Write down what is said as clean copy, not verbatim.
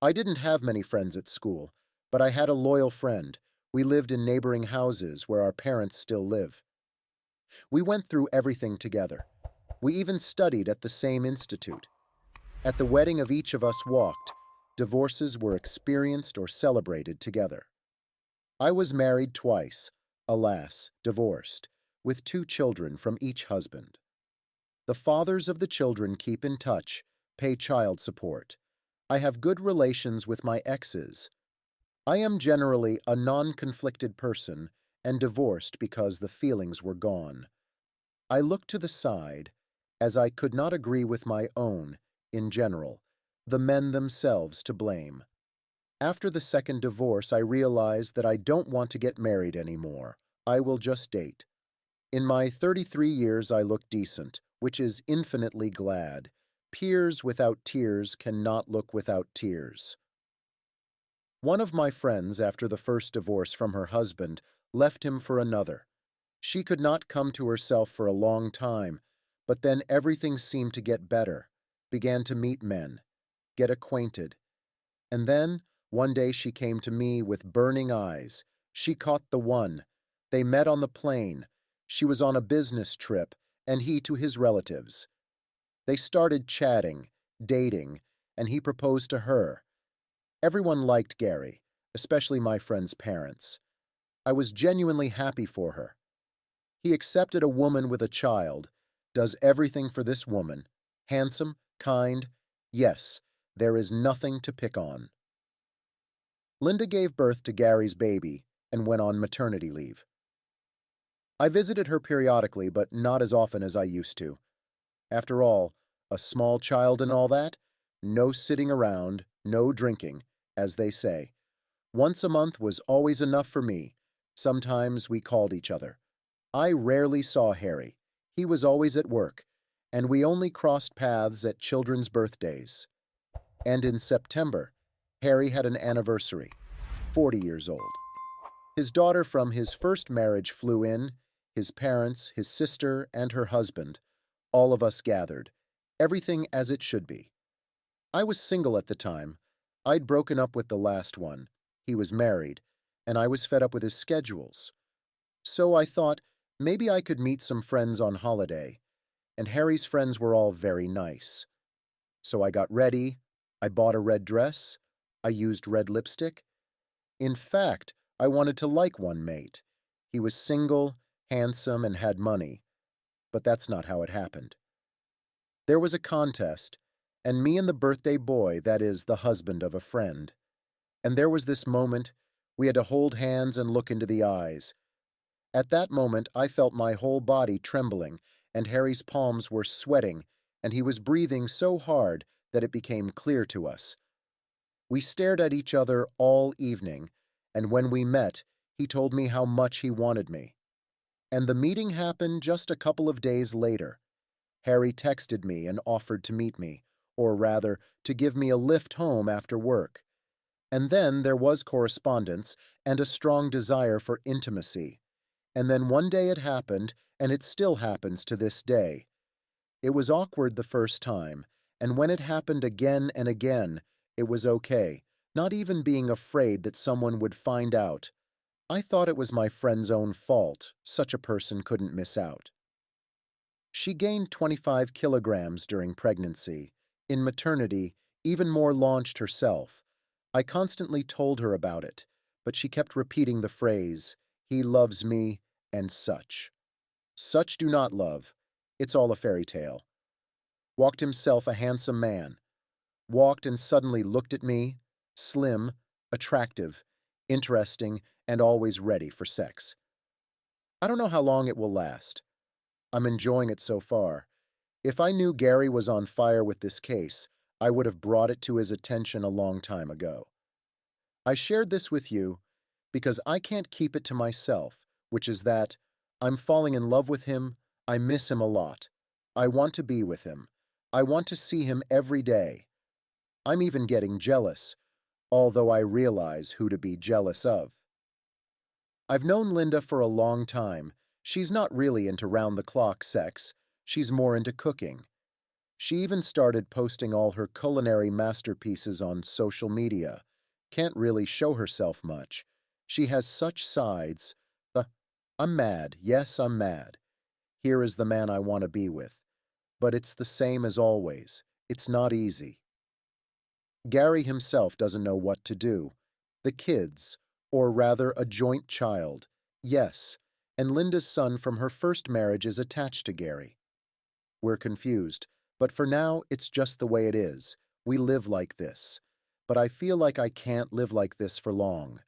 I didn't have many friends at school, but I had a loyal friend. We lived in neighboring houses where our parents still live. We went through everything together. We even studied at the same institute. At the wedding of each of us walked, divorces were experienced or celebrated together. I was married twice, alas, divorced, with 2 children from each husband. The fathers of the children keep in touch, pay child support. I have good relations with my exes. I am generally a non-conflicted person and divorced because the feelings were gone. I looked to the side, as I could not agree with my own, in general, the men themselves to blame. After the second divorce, I realized that I don't want to get married anymore. I will just date. In my 33 years, I look decent, which is infinitely glad. Peers without tears cannot look without tears. One of my friends, after the first divorce from her husband, left him for another. She could not come to herself for a long time, but then everything seemed to get better, began to meet men, get acquainted. And then, one day she came to me with burning eyes. She caught the one. They met on the plane. She was on a business trip, and he to his relatives. They started chatting, dating, and he proposed to her. Everyone liked Gary, especially my friend's parents. I was genuinely happy for her. He accepted a woman with a child, does everything for this woman, handsome, kind. Yes, there is nothing to pick on. Linda gave birth to Gary's baby and went on maternity leave. I visited her periodically, but not as often as I used to. After all, a small child and all that, no sitting around, no drinking, as they say. Once a month was always enough for me. Sometimes we called each other. I rarely saw Harry. He was always at work, and we only crossed paths at children's birthdays. And in September, Harry had an anniversary, 40 years old. His daughter from his first marriage flew in, his parents, his sister, and her husband. All of us gathered, everything as it should be. I was single at the time. I'd broken up with the last one. He was married, and I was fed up with his schedules. So I thought maybe I could meet some friends on holiday, and Harry's friends were all very nice. So I got ready, I bought a red dress, I used red lipstick. In fact, I wanted to like one mate. He was single, handsome, and had money. But that's not how it happened. There was a contest, and me and the birthday boy, that is, the husband of a friend. And there was this moment, we had to hold hands and look into the eyes. At that moment, I felt my whole body trembling, and Harry's palms were sweating, and he was breathing so hard that it became clear to us. We stared at each other all evening, and when we met, he told me how much he wanted me. And the meeting happened just a couple of days later. Harry texted me and offered to meet me, or rather, to give me a lift home after work. And then there was correspondence and a strong desire for intimacy. And then one day it happened, and it still happens to this day. It was awkward the first time, and when it happened again and again, it was okay, not even being afraid that someone would find out. I thought it was my friend's own fault. Such a person couldn't miss out. She gained 25 kilograms during pregnancy. In maternity, even more launched herself. I constantly told her about it, but she kept repeating the phrase, "He loves me," and such. Such do not love. It's all a fairy tale. Walked himself a handsome man. Walked and suddenly looked at me, slim, attractive, interesting, and always ready for sex. I don't know how long it will last. I'm enjoying it so far. If I knew Gary was on fire with this case, I would have brought it to his attention a long time ago. I shared this with you because I can't keep it to myself, which is that I'm falling in love with him, I miss him a lot. I want to be with him. I want to see him every day. I'm even getting jealous, although I realize who to be jealous of. I've known Linda for a long time. She's not really into round-the-clock sex. She's more into cooking. She even started posting all her culinary masterpieces on social media. Can't really show herself much. She has such sides. I'm mad. Yes, I'm mad. Here is the man I want to be with. But it's the same as always. It's not easy. Gary himself doesn't know what to do. The kids, or rather a joint child, yes, and Linda's son from her first marriage is attached to Gary. We're confused, but for now it's just the way it is. We live like this. But I feel like I can't live like this for long.